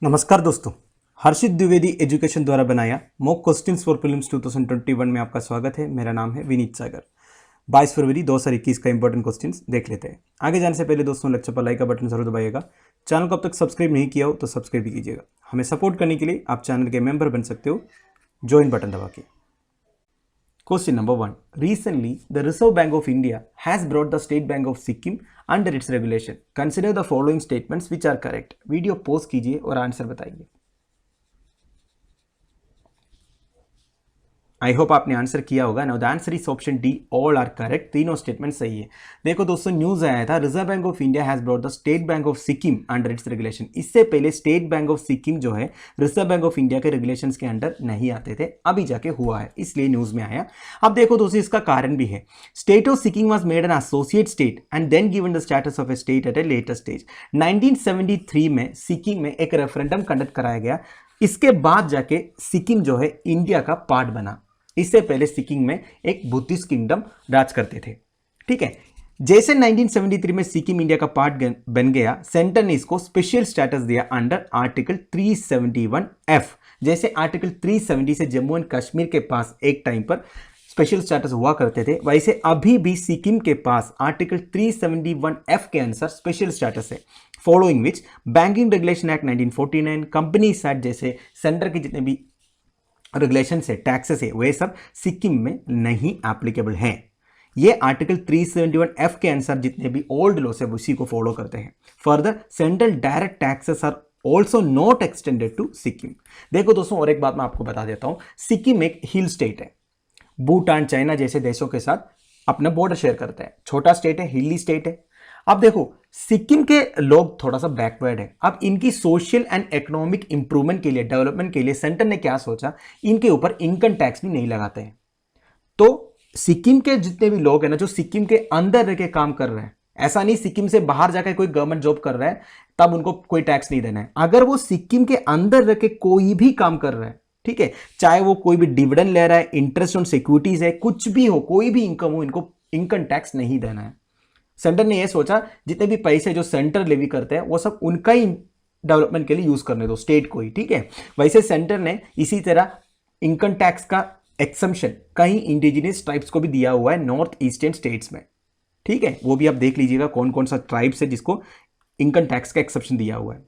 नमस्कार दोस्तों, हर्षित द्विवेदी एजुकेशन द्वारा बनाया मॉक क्वेश्चंस फॉर प्रीलिम्स 2021 में आपका स्वागत है। मेरा नाम है विनीत सागर। 22 फरवरी 2021 का इंपॉर्टेंट क्वेश्चंस देख लेते हैं। आगे जाने से पहले दोस्तों लेक्चर पर लाइक का बटन जरूर दबाइएगा। चैनल को अब तक सब्सक्राइब नहीं किया हो तो सब्सक्राइब भी कीजिएगा। हमें सपोर्ट करने के लिए आप चैनल के मेंबर बन सकते हो ज्वाइन बटन दबा के। Question number 1. Recently, the Reserve Bank of India has brought the State Bank of Sikkim under its regulation. Consider the following statements which are correct. Video pause कीजिए और answer बताइए। I hope आपने answer किया होगा। Now the answer is option D, all are correct. तीनों statement सही है। देखो दोस्तों, न्यूज आया था Reserve Bank of India has brought the State Bank of Sikkim under its regulation. इससे पहले स्टेट बैंक ऑफ सिक्किम जो है रिजर्व बैंक ऑफ इंडिया के रेगुलेशंस के अंडर नहीं आते थे, अभी जाके हुआ है, इसलिए न्यूज में आया। अब देखो दोस्तों, इसका कारण भी है। State of Sikkim was made an associate state and then given the status of a state at a later stage. 1973 में सिक्किम में एक रेफरेंडम कंडक्ट कराया गया। इसके बाद जाके सिक्किम जो है इंडिया का पार्ट बना। इससे पहले सिक्किम में एक बुद्धिस्ट किंगडम राज करते थे। ठीक है, जैसे 1973 में सिक्किम इंडिया का पार्ट बन गया, सेंटर ने इसको स्पेशल स्टेटस दिया अंडर आर्टिकल 371F। जैसे आर्टिकल 370 से जम्मू एंड कश्मीर के पास एक टाइम पर स्पेशल स्टेटस हुआ करते थे, वैसे अभी भी सिक्किम के पास आर्टिकल 371F के अनुसार स्पेशल स्टेटस है। Following which banking regulation act 1949, companies act जैसे सेंटर के जितने भी रेगुलेशन है, टैक्सेस है, वे सब सिक्किम में नहीं एप्लीकेबल हैं। ये आर्टिकल 371F के अनुसार जितने भी ओल्ड लॉस है उसी को फॉलो करते हैं। Further central direct taxes are also not extended to Sikkim. देखो दोस्तों, और एक बात मैं आपको बता देता हूं, सिक्किम एक हिल स्टेट है। भूटान, चाइना जैसे देशों के साथ अपना बॉर्डर शेयर करता है। छोटा स्टेट है, हिली स्टेट है। अब देखो, सिक्किम के लोग थोड़ा सा बैकवर्ड है। अब इनकी सोशल एंड इकोनॉमिक इंप्रूवमेंट के लिए, डेवलपमेंट के लिए सेंटर ने क्या सोचा, इनके ऊपर इनकम टैक्स भी नहीं लगाते हैं। तो सिक्किम के जितने भी लोग हैं ना, जो सिक्किम के अंदर रह के काम कर रहे हैं, ऐसा नहीं सिक्किम से बाहर जाकर कोई गवर्नमेंट जॉब कर रहा है तब उनको कोई टैक्स नहीं देना है। अगर वो सिक्किम के अंदर रह के कोई भी काम कर रहा है, ठीक है, चाहे वो कोई भी डिविडेंड ले रहा है, इंटरेस्ट ऑन सिक्योरिटीज है, कुछ भी हो, कोई भी इनकम हो, इनको इनकम टैक्स नहीं देना है। सेंटर ने यह सोचा जितने भी पैसे जो सेंटर लेवी करते हैं वो सब उनका ही डेवलपमेंट के लिए यूज करने दो, स्टेट को ही। ठीक है, वैसे सेंटर ने इसी तरह इनकम टैक्स का एक्सम्पशन कई इंडिजिनियस ट्राइब्स को भी दिया हुआ है नॉर्थ ईस्टर्न स्टेट्स में। ठीक है, वो भी आप देख लीजिएगा कौन कौन सा ट्राइब्स है जिसको इनकम टैक्स का एक्सेप्शन दिया हुआ है।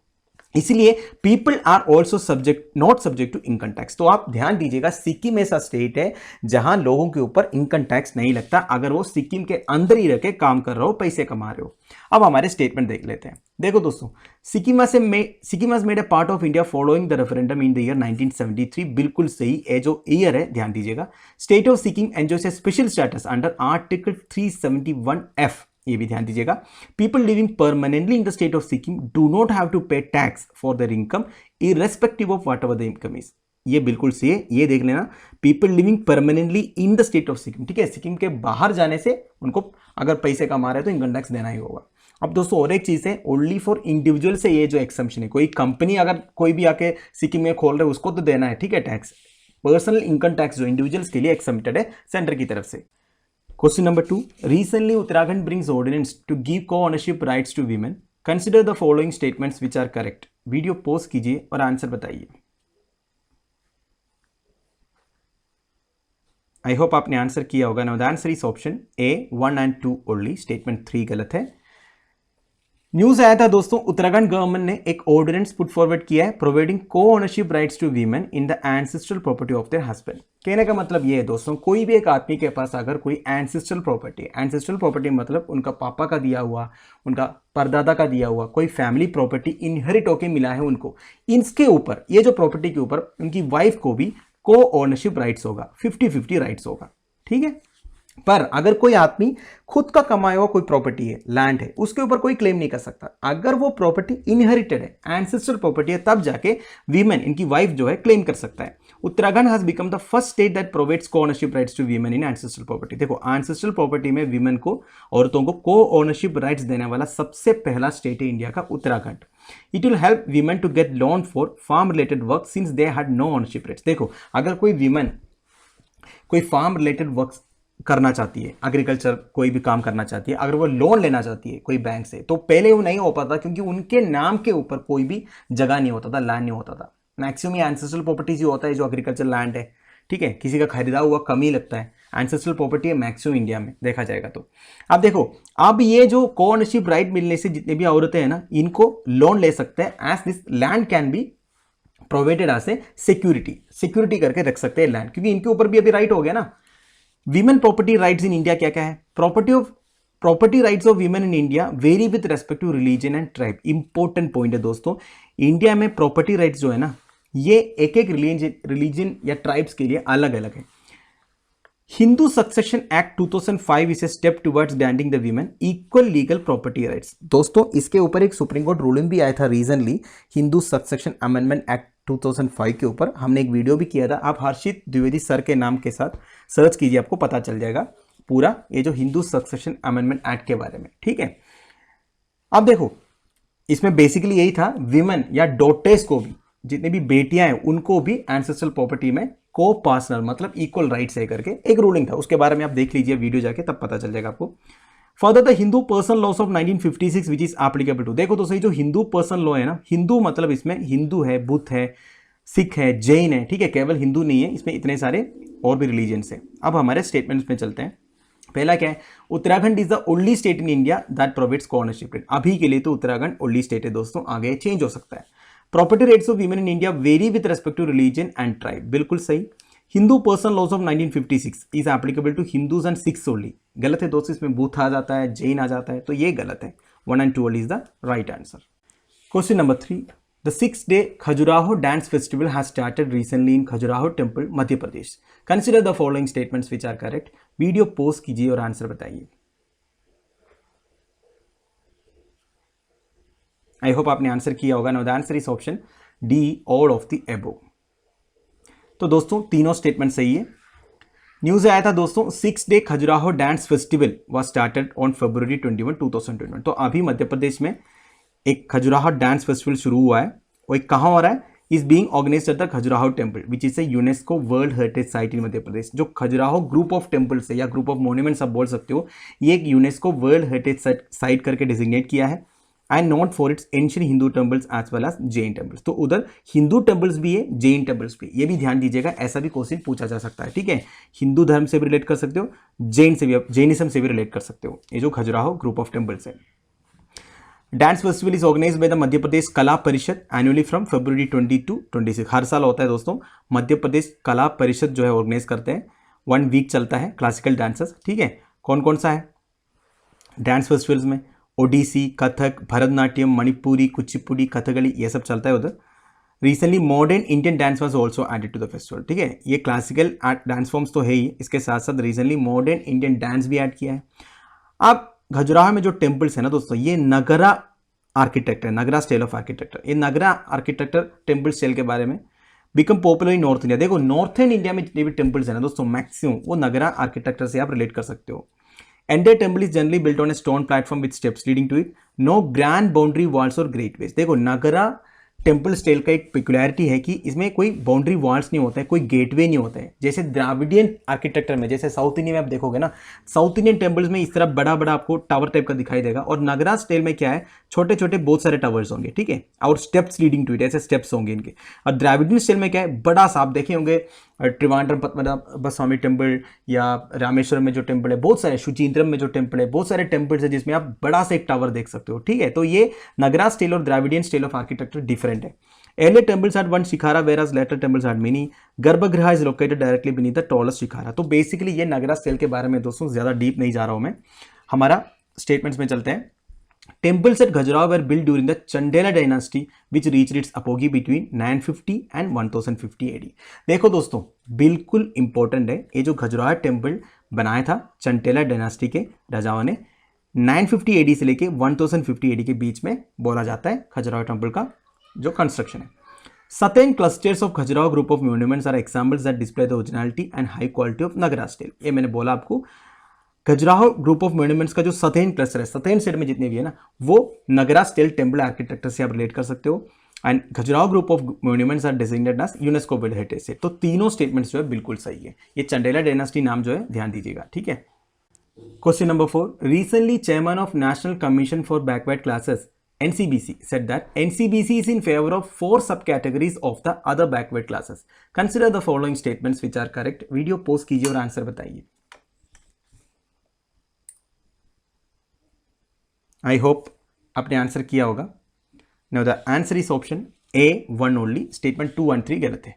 इसलिए people are also subject not subject to income tax. तो आप ध्यान दीजिएगा, सिक्किम ऐसा स्टेट है जहां लोगों के ऊपर इनकम टैक्स नहीं लगता अगर वो सिक्किम के अंदर ही रह के काम कर रहे हो, पैसे कमा रहे हो। अब हमारे स्टेटमेंट देख लेते हैं। देखो दोस्तों, Sikkim has made a part of India following the referendum in the year 1973। बिल्कुल सही है, जो ईयर है ध्यान दीजिएगा। State of Sikkim enjoys a special status under article 371F। ये भी ध्यान दीजिएगा। People living permanently in the state of Sikkim do not have to pay tax for their income irrespective of whatever the income is. ये बिल्कुल सही है, ये देख लेना। People living permanently in the state of Sikkim, ठीक है, सिक्किम के बाहर जाने से उनको अगर पैसे कमा रहे हैं तो इनकम टैक्स देना ही होगा। अब दोस्तों, और एक चीज है, ओनली फॉर इंडिविजुअल से ये जो एक्सम्पशन है, कोई कंपनी अगर कोई भी आके सिक्किम में खोल रहे है उसको तो देना है, ठीक है, टैक्स। पर्सनल इनकम टैक्स जो इंडिविजुअल्स के लिए एक्सम्प्टेड है सेंटर की तरफ से। Question number 2. Recently, Uttarakhand brings ordinance to give co-ownership rights to women. Consider the following statements which are correct. Video pause कीजिए और आंसर बताइए। आई होप आपने आंसर किया होगा। Now the answer is option A, 1 and 2 only. Statement 3 गलत है। News आया था दोस्तों, उत्तराखंड गवर्नमेंट ने एक ऑर्डिनेंस पुट फॉरवर्ड किया है प्रोवाइडिंग को ownership rights to women in the ancestral property of their husband. कहने का मतलब ये है दोस्तों, कोई भी एक आदमी के पास अगर कोई एंसेस्ट्रल प्रॉपर्टी मतलब उनका पापा का दिया हुआ, उनका परदादा का दिया हुआ कोई फैमिली प्रॉपर्टी इनहेरिट होके मिला है उनको, इसके ऊपर, ये जो प्रॉपर्टी के ऊपर उनकी वाइफ को भी को ओनरशिप राइट्स होगा, 50-50 राइट्स होगा। ठीक है, पर अगर कोई आदमी खुद का कमाया हुआ कोई प्रॉपर्टी है, लैंड है, उसके ऊपर कोई क्लेम नहीं कर सकता। अगर वो प्रॉपर्टी इनहेरिटेड है, एंसेस्ट्रल प्रॉपर्टी है, तब जाके वीमेन, इनकी वाइफ जो है, क्लेम कर सकता है। Uttarakhand has become the first state that provides co ownership rights to women in ancestral property. देखो, एंसेस्ट्रल प्रॉपर्टी में वीमेन को, औरतों को ओनरशिप राइट्स देने वाला सबसे पहला स्टेट है इंडिया का Uttarakhand. It will help women to get loan for farm related work since they had no ownership rights. देखो, अगर कोई वीमेन कोई फार्म रिलेटेड वर्क करना चाहती है, एग्रीकल्चर कोई भी काम करना चाहती है, अगर वो लोन लेना चाहती है कोई बैंक से, तो पहले वो नहीं हो पाता क्योंकि उनके नाम के ऊपर कोई भी जगह नहीं होता था, लैंड नहीं होता था। मैक्सिमम एंसेस्ट्रल प्रॉपर्टीज ही होता है जो एग्रीकल्चर लैंड है, ठीक है, किसी का खरीदा हुआ कम ही लगता है। एंसेस्ट्रल प्रॉपर्टी है मैक्सिमम इंडिया में देखा जाएगा तो। अब देखो, अब ये जो को ओनरशिप राइट मिलने से जितने भी औरतें हैं ना, इनको लोन ले सकते हैं as this land can be provided as a security करके रख सकते हैं लैंड, क्योंकि इनके ऊपर भी अभी राइट हो गया ना। Women property rights in India क्या क्या है? Property rights of women in India vary with respect to religion and tribe. Important point है दोस्तों, इंडिया में प्रॉपर्टी राइट्स जो है ना, ये एक एक रिलीजन या ट्राइब्स के लिए अलग अलग है। Hindu succession act 2005 is a step towards granting the women equal legal property rights. दोस्तों इसके ऊपर एक सुप्रीम कोर्ट रूलिंग भी आया था recently, Hindu succession amendment act 2005 के ऊपर हमने एक वीडियो भी किया था। आप हर्षित द्विवेदी सर के नाम के साथ सर्च कीजिए, आपको पता चल जाएगा पूरा ये जो हिंदू सक्सेशन अमेंडमेंट एक्ट के बारे में, ठीक है। अब देखो, इसमें बेसिकली यही था, विमेन या डॉटर्स को भी, जितनी भी बेटियां हैं उनको भी एंसेस्ट्रल प्रॉपर्टी में को पार्टनर मतलब इक्वल राइट्स है करके एक रूलिंग था। उसके बारे में आप देख लीजिए वीडियो जाके, तब पता चल जाएगा आपको। Further the Hindu personal laws of 1956 which is applicable to, देखो तो सही, जो हिंदू पर्सनल लॉ है ना, हिंदू मतलब इसमें हिंदू है, बुद्ध है, सिख है, जैन है, ठीक है, केवल हिंदू नहीं है, इसमें इतने सारे और भी रिलीजन्स है। अब हमारे स्टेटमेंट्स में चलते हैं। पहला क्या है? Uttarakhand is the only state in India that provides co ownership right. अभी के लिए तो उत्तराखंड ओनली स्टेट है दोस्तों, आगे चेंज हो सकता है। Property rights of women in India vary with respect to religion and tribe, बिल्कुल सही। Hindu personal laws of 1956 is applicable to Hindus and Sikhs only, गलत है दोस्तों, इसमें बुद्ध आ जाता है, जैन आ जाता है, तो ये गलत है। 1 and 2 is the right answer. Question number 3, the 6-day Khajuraho dance festival has started recently in Khajuraho temple Madhya Pradesh. Consider the following statements which are correct. Video post कीजिए और आंसर बताइए। आई होप आपने आंसर किया होगा। Now the answer is option D, all of the above. तो दोस्तों तीनों statement सही है। न्यूज आया था दोस्तों, 6-day Khajuraho dance festival was started on February 21, 2021। तो अभी मध्य प्रदेश में एक खजुराहो डांस फेस्टिवल शुरू हुआ है, और एक कहाँ हो रहा है? Is being organised at the Khajuraho temple which is a UNESCO world heritage site in Madhya Pradesh. जो खजुराहो ग्रुप ऑफ टेम्पल्स है या ग्रुप ऑफ मॉन्यूमेंट्स आप बोल सकते हो, ये एक यूनेस्को वर्ल्ड हेरिटेज साइट करके डिजिग्नेट किया है, and not for its ancient Hindu temples as well as Jain temples. तो उधर हिंदू टेम्पल्स भी है, जैन टेम्पल्स भी, ये भी ध्यान दीजिएगा, ऐसा भी क्वेश्चन पूछा जा सकता है, ठीक है। हिंदू धर्म से भी रिलेट कर सकते हो, जैनिज्म से भी रिलेट कर सकते हो, ये जो खजुराहो ग्रुप ऑफ टेम्पल्स है। Dance festival is organised by the Madhya Pradesh Kala Parishad annually from February 20 to 26। हर साल होता है दोस्तों, मध्य प्रदेश कला परिषद जो है ऑर्गेनाइज करते हैं, 1 week चलता है, क्लासिकल डांसेस, ठीक है। कौन कौन सा है डांस फेस्टिवल्स में? ओडिसी, कथक, भरतनाट्यम, मणिपुरी, कुचिपुड़ी, कथकली, ये सब चलता है उधर। Recently modern Indian dance was also added to the festival, ठीक है। ये क्लासिकल डांस फॉर्म्स तो है ही, इसके साथ साथ रिसेंटली मॉडर्न इंडियन डांस भी ऐड किया है। अब खजुराहो में जो टेम्पल्स है ना दोस्तों, ये Nagara architecture, Nagara style of architecture, ये नगरा आर्किटेक्चर टेम्पल स्टाइल के बारे में become popular in north India. देखो नॉर्थन इंडिया में जितने भी टेम्पल्स है ना दोस्तों, मैक्सिमम वो नगरा आर्किटेक्चर से आप रिलेट कर सकते हो। Entire temple is generally built on a stone platform with steps leading to it. No grand boundary walls or gateways। देखो नगरा टेम्पल स्टाइल का एक पेक्युलरिटी है कि इसमें कोई बाउंड्री वॉल्स नहीं होता है, कोई गेटवे नहीं होता है। जैसे द्राविडियन आर्किटेक्चर में, जैसे साउथ इंडियन में आप देखोगे ना, साउथ इंडियन टेम्पल्स में इस तरह बड़ा बड़ा आपको टावर टाइप का दिखाई देगा, और नगरा स्टाइल में क्या है, छोटे छोटे बहुत सारे टावर्स होंगे, ठीक है, और स्टेप्स लीडिंग टू इट, ऐसे स्टेप्स होंगे इनके। और द्राविडियन स्टाइल में क्या है, बड़ा सा आप देखे होंगे त्रिवांड्रम पद्मनाभ स्वामी टेम्पल या रामेश्वरम में जो टेम्पल है, बहुत सारे शुचिंद्रम में जो टेम्पल है, बहुत सारे टेम्पल्स है जिसमें आप बड़ा सा एक टावर देख सकते हो, ठीक है। तो ये नगरा स्टाइल और Dravidian style of architecture different है। Earlier temples had one शिखारा whereas later temples had many. गर्भगृह is located directly beneath the tallest शिखारा। तो बेसिकली ये नगरा स्टाइल के बारे में दोस्तों ज्यादा डीप नहीं जा रहा हूं मैं, हमारा स्टेटमेंट्स में चलते हैं। Temples at Khajuraho were built during the Chandela dynasty which reached its apogee between 950 and 1050 AD। देखो दोस्तों बिल्कुल इंपॉर्टेंट है, ये जो खजुराहो टेम्पल बनाया था चंडेला डायनास्टी के राजाओं ने 950 AD से लेके 1050 AD के बीच में बोला जाता है खजुराहो टेम्पल का जो कंस्ट्रक्शन है। Certain clusters of Khajuraho group of monuments are examples that display the originality and high quality of Nagara style। ये मैंने बोला आपको, खजुराहो ग्रुप ऑफ मॉन्यूमेंट्स का जो सतेन क्लस्टर है, सतेन स्टेट में जितने भी है ना, वो नगरा स्टाइल टेम्पल आर्किटेक्चर से आप रिलेट कर सकते हो। And Khajuraho group of monuments are designated as UNESCO world heritage site. तो तीनों स्टेटमेंट्स जो है बिल्कुल सही है। ये चंडेला डायनास्टी नाम जो है ध्यान दीजिएगा, ठीक है। Question number 4, recently chairman of National Commission for Backward Classes NCBC said that NCBC is in favor of 4 subcategories of the other backward classes. Consider the following statements which are correct. Video pose कीजिए और answer बताइए। I hope आपने answer किया होगा। Now the answer is option A 1 only, statement 2 and 3 गलत है।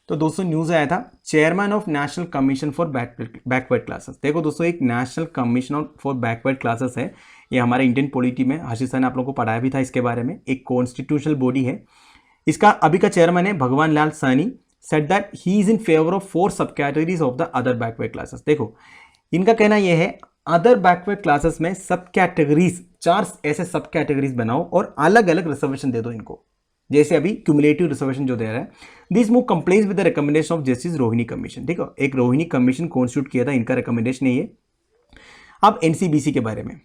तो दोस्तों न्यूज़ आया था chairman of national commission for backward classes. देखो दोस्तों, एक national commission for backward classes है, ये हमारे इंडियन पॉलिटी में हर्षित सर ने आप लोगों को पढ़ाया भी था इसके बारे में। एक कॉन्स्टिट्यूशनल बॉडी है, इसका अभी का चेयरमैन है Bhagwan Lal Saini. Said that he is in favour of 4 sub categories of the other backward classes. देखो इनका कहना यह है अदर बैकवर्ड क्लासेस में सब कैटेगरीज, 4 ऐसे सब कैटेगरीज बनाओ और अलग अलग रिजर्वेशन दे दो इनको, जैसे अभी क्यूमुलेटिव रिजर्वेशन जो दे रहा है। This move complies with the recommendation of justice Rohini commission. देखो एक रोहिणी कमीशन कॉन्स्टिट्यूट किया था, इनका रिकमेंडेशन है ये। अब एनसीबीसी के बारे में,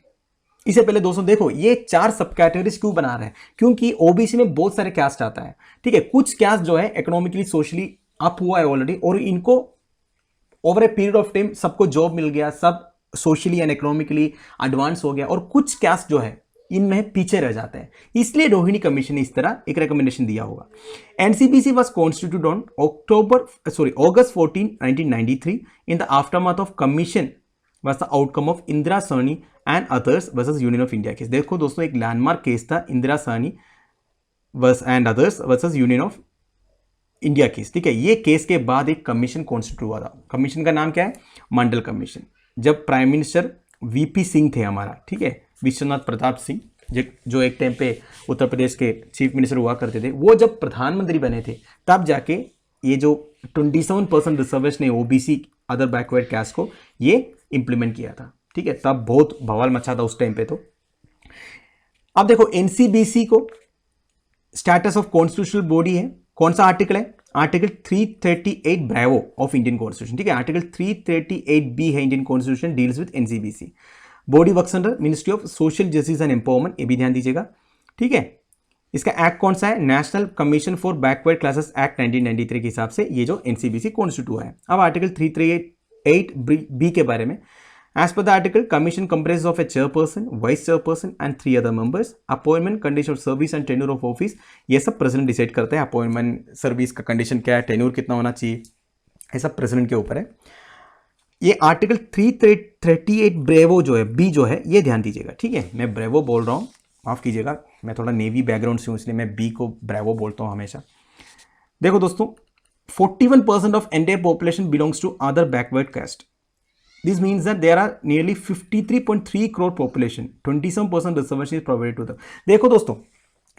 इससे पहले दोस्तों देखो ये 4 सब कैटेगरीज क्यों बना रहे हैं, क्योंकि ओबीसी में बहुत सारे कैस्ट आता है, ठीक है। कुछ कैस्ट जो है इकोनॉमिकली सोशली अप हुआ है ऑलरेडी, और इनको over a period of time सबको जॉब मिल गया, सब सोशली एंड इकोनॉमिकली एडवांस हो गया, और कुछ कैस्ट जो है इनमें पीछे रह जाते हैं। इसलिए रोहिणी कमीशन ने इस तरह एक रिकमेंडेशन दिया होगा। NCBC was constituted on August 14, 1993 in the aftermath of commission was the outcome of Indira Sahni and others versus Union of India case. देखो दोस्तों एक लैंडमार्क केस था Indira Sahni and others versus Union of India case, ठीक है। ये case के बाद एक कमीशन कॉन्स्टिट्यूट हुआ था। कमीशन का नाम क्या है? मंडल कमीशन। जब प्राइम मिनिस्टर वीपी सिंह थे हमारा, ठीक है, विश्वनाथ प्रताप सिंह, जो एक टाइम पे उत्तर प्रदेश के चीफ मिनिस्टर हुआ करते थे, वो जब प्रधानमंत्री बने थे तब जाके ये जो 27% रिजर्वेशन है ओबीसी अदर बैकवर्ड कास्ट को, ये इंप्लीमेंट किया था, ठीक है। तब बहुत बवाल मचा था उस टाइम पे। तो अब देखो एनसीबीसी को स्टेटस ऑफ कॉन्स्टिट्यूशनल बॉडी है। कौन सा आर्टिकल है? Article 338 bravo of Indian constitution, ठीक है। आर्टिकल 338B है Indian constitution, deals with NCBC. Body works under ministry of social justice and empowerment, ये भी ध्यान दीजिएगा, ठीक है। इसका एक्ट कौन सा है? National commission for backward classes act 1993 के हिसाब से ये जो एनसीबीसी कॉन्स्टिट्यूट हुआ है। अब आर्टिकल 338B के बारे में, as per the article commission comprises of a chairperson, vice chairperson and 3 other members. Appointment, condition of service and tenure of office, ये सब प्रेसिडेंट डिसाइड करते हैं। अपॉइंटमेंट, सर्विस का कंडीशन क्या है, टेन्योर कितना होना चाहिए, ये सब प्रेसिडेंट के ऊपर है। ये आर्टिकल 338 ब्रेवो जो है, बी जो है, ये ध्यान दीजिएगा, ठीक है। मैं ब्रेवो बोल रहा हूँ, माफ कीजिएगा, मैं थोड़ा नेवी बैकग्राउंड से हूँ इसलिए मैं बी को ब्रेवो बोलता हूँ हमेशा। देखो दोस्तों 41% of entire population belongs to other backward caste. This means that there are nearly 53.3 crore population, 27% reservation is provided to them। देखो दोस्तों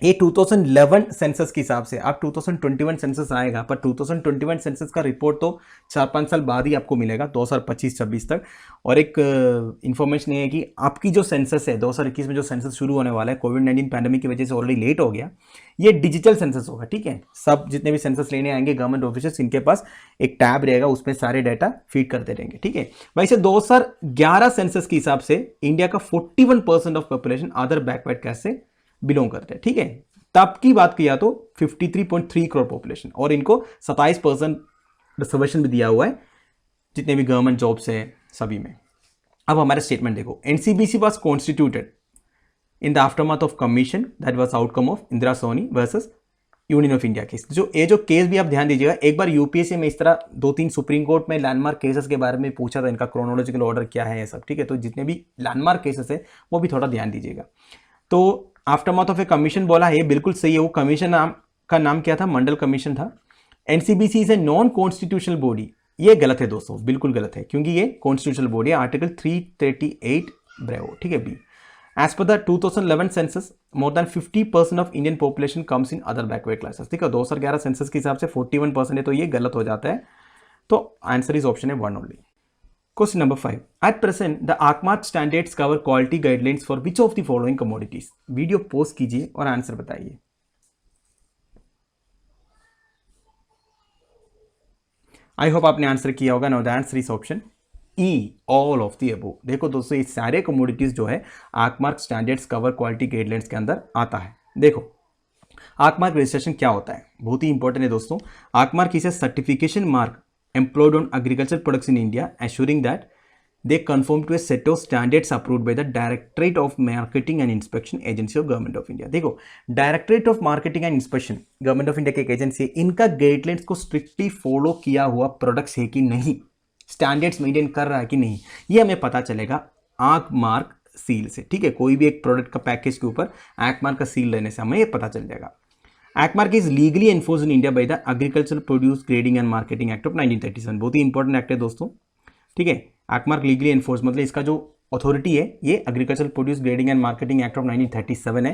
ये 2011 सेंसस के हिसाब से, अब 2021 सेंसस आएगा, पर 2021 सेंसस का रिपोर्ट तो 4-5 साल बाद ही आपको मिलेगा, 2025-26 तक। और एक इन्फॉर्मेशन ये है कि आपकी जो सेंसस है 2021 में जो सेंसस शुरू होने वाला है, कोविड-19 पैंडेमिक की वजह से ऑलरेडी लेट हो गया, ये डिजिटल सेंसस होगा, ठीक है। सब जितने भी सेंसस लेने आएंगे गवर्नमेंट ऑफिसर्स, इनके पास एक टैब रहेगा, उसमें सारे डाटा फीड करते रहेंगे, ठीक है। वैसे 2011 सेंसस के हिसाब से इंडिया का 41% of population other backward cast से बिलोंग करते हैं, ठीक है। तब की बात किया तो 53.3 करोड़ पॉपुलेशन, और इनको 27% रिजर्वेशन भी दिया हुआ है जितने भी गवर्नमेंट जॉब्स है सभी में। अब हमारा स्टेटमेंट देखो, NCBC was constituted in the aftermath of commission that was outcome of Indira Soni versus Union of India case. जो केस भी आप ध्यान दीजिएगा, एक बार यूपीएससी में इस तरह 2-3 सुप्रीम कोर्ट में लैंडमार्क केसेस के बारे में पूछा था, इनका क्रोनोलॉजिकल ऑर्डर क्या है, ये सब, ठीक है। तो जितने भी लैंडमार्क केसेस है वो भी थोड़ा ध्यान दीजिएगा। तो आफ्टरमाथ ऑफ ए कमीशन बोला है, ये बिल्कुल सही है। वो कमीशन का नाम क्या था? मंडल कमीशन था। NCBC is a non constitutional body, ये गलत है दोस्तों, बिल्कुल गलत है, क्योंकि ये कॉन्स्टिट्यूशनल बॉडी है। आर्टिकल 338 ब्रेवो, ठीक है, B. As per the 2011 census more than 50% of Indian population comes in other backward classes, ठीक है। 2011 सेंसस के हिसाब से 41% है, तो ये गलत हो जाता है। तो आंसर इज ऑप्शन है 1 only. Question number 5. At present, the ARCMARK standards cover quality guidelines for which of the following commodities? Video post कीजिए और आंसर बताइए। आई होप आपने आंसर किया होगा। Now the answer is option E, all of the above. देखो दोस्तों ये सारे कमोडिटीज जो है ARCMARK standards cover quality guidelines के अंदर आता है। देखो आर्क मार्क रजिस्ट्रेशन क्या होता है, बहुत ही इंपॉर्टेंट है दोस्तों। Arc mark is a certification mark employed on agriculture products in India assuring that they conform to a set of standards approved by the Directorate of Marketing and Inspection Agency of Government of India। देखो, Directorate of Marketing and Inspection Government of India की एक agency है, इनका guidelines को strictly follow किया हुआ products है कि नहीं, स्टैंडर्ड्स मेंटेन कर रहा है कि नहीं, ये हमें पता चलेगा आर्क मार्क सील से। ठीक है, कोई भी एक प्रोडक्ट का पैकेज के ऊपर आर्क मार्क का सील लेने से हमें ये पता चल जाएगा। Arc mark is legally enforced in India by the agriculture produce grading and marketing act of 1937। बहुत ही इंपॉर्टेंट एक्ट है दोस्तों। ठीक है, आर्क मार्क लीगली एनफोर्स मतलब इसका जो अथॉरिटी है ये agriculture produce grading and marketing act of 1937 है,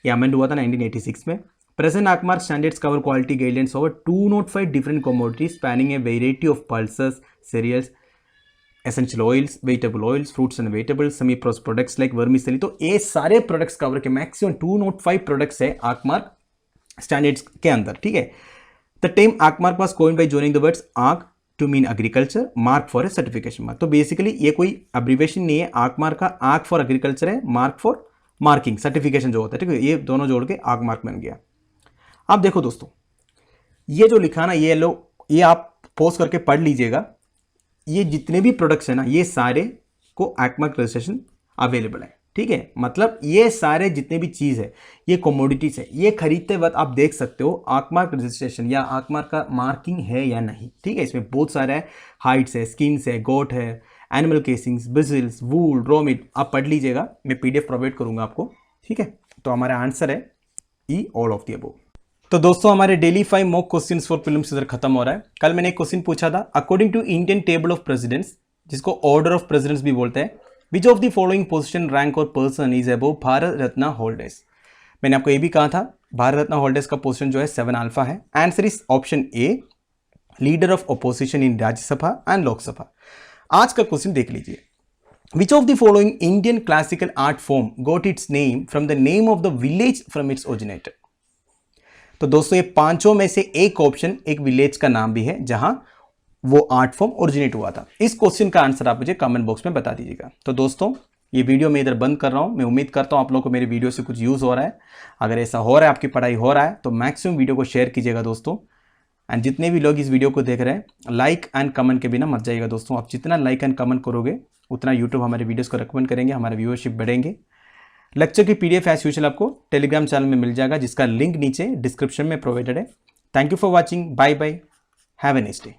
ये अमेंड हुआ था 1986 में। Present ark mark standards cover quality guidelines over 205 different commodities spanning a variety of pulses, cereals, essential oils, vegetable oils, fruits and vegetables, semi processed products like vermicelli. तो ये सारे products cover के maximum 205 products है ark mark standards के अंदर। ठीक है, the term ark mark was coined by joining the words ark to mean agriculture, mark for a certification mark. तो बेसिकली ये कोई अब्रीवेशन नहीं है आर्क मार्क का, आर्क फॉर एग्रीकल्चर है, मार्क फॉर मार्किंग सर्टिफिकेशन जो होता है। ठीक है, ये दोनों जोड़ के आर्क मार्क बन गया। अब देखो दोस्तों, ये जो लिखा ना, ये आप पोस्ट करके पढ़ लीजिएगा। ये जितने भी प्रोडक्ट्स है ना, ये सारे को आर्क मार्क रजिस्ट्रेशन अवेलेबल है। ठीक है, मतलब ये सारे जितने भी चीज़ है, ये कमोडिटीज है, ये खरीदते वक्त आप देख सकते हो आर्क मार्क रजिस्ट्रेशन या आर्क मार्क का मार्किंग है या नहीं। ठीक है, इसमें बहुत सारा है, हाइट्स है, स्किन्स है, गोट है, एनिमल केसिंग्स, बिजल्स, वूल, रॉ मीट, आप पढ़ लीजिएगा, मैं PDF प्रोवाइड करूंगा आपको। ठीक है, तो हमारा आंसर है ई, ऑल ऑफ द अबव। तो दोस्तों, हमारे daily 5 mock questions for prelims इधर खत्म हो रहा है। कल मैंने एक क्वेश्चन पूछा था, according to Indian table of presidents, जिसको ऑर्डर ऑफ प्रेसिडेंट्स भी बोलते हैं, which of the following position, rank और person is above Bharat Ratna holders. मैंने आपको ये भी कहा था, भारत रत्न होल्डर्स का पोजिशन जो है 7 अल्फा है। Answer is option A, leader of opposition in Rajya Sabha and Lok Sabha. आज का क्वेश्चन देख लीजिए, which of the following Indian classical art form got its name from the name of the village from its originator. तो दोस्तों, ये पांचों में से एक ऑप्शन एक विलेज का नाम भी है जहां वो आर्ट फॉर्म ओरिजिनेट हुआ था। इस क्वेश्चन का आंसर आप मुझे कमेंट बॉक्स में बता दीजिएगा। तो दोस्तों, ये वीडियो मैं इधर बंद कर रहा हूँ। मैं उम्मीद करता हूँ आप लोगों को मेरे वीडियो से कुछ यूज़ हो रहा है। अगर ऐसा हो रहा है, आपकी पढ़ाई हो रहा है, तो मैक्सिमम वीडियो को शेयर कीजिएगा दोस्तों। एंड जितने भी लोग इस वीडियो को देख रहे हैं, लाइक एंड कमेंट के बिना मत जाइएगा दोस्तों। आप जितना लाइक एंड कमेंट करोगे उतना यूट्यूब हमारे वीडियोज़ को रिकमेंड करेंगे, हमारे व्यूअरशिप बढ़ेंगे। लेक्चर की PDF एज यूजुअल आपको टेलीग्राम चैनल में मिल जाएगा, जिसका लिंक नीचे डिस्क्रिप्शन में प्रोवाइडेड है। Thank you for watching, bye bye, have a nice day.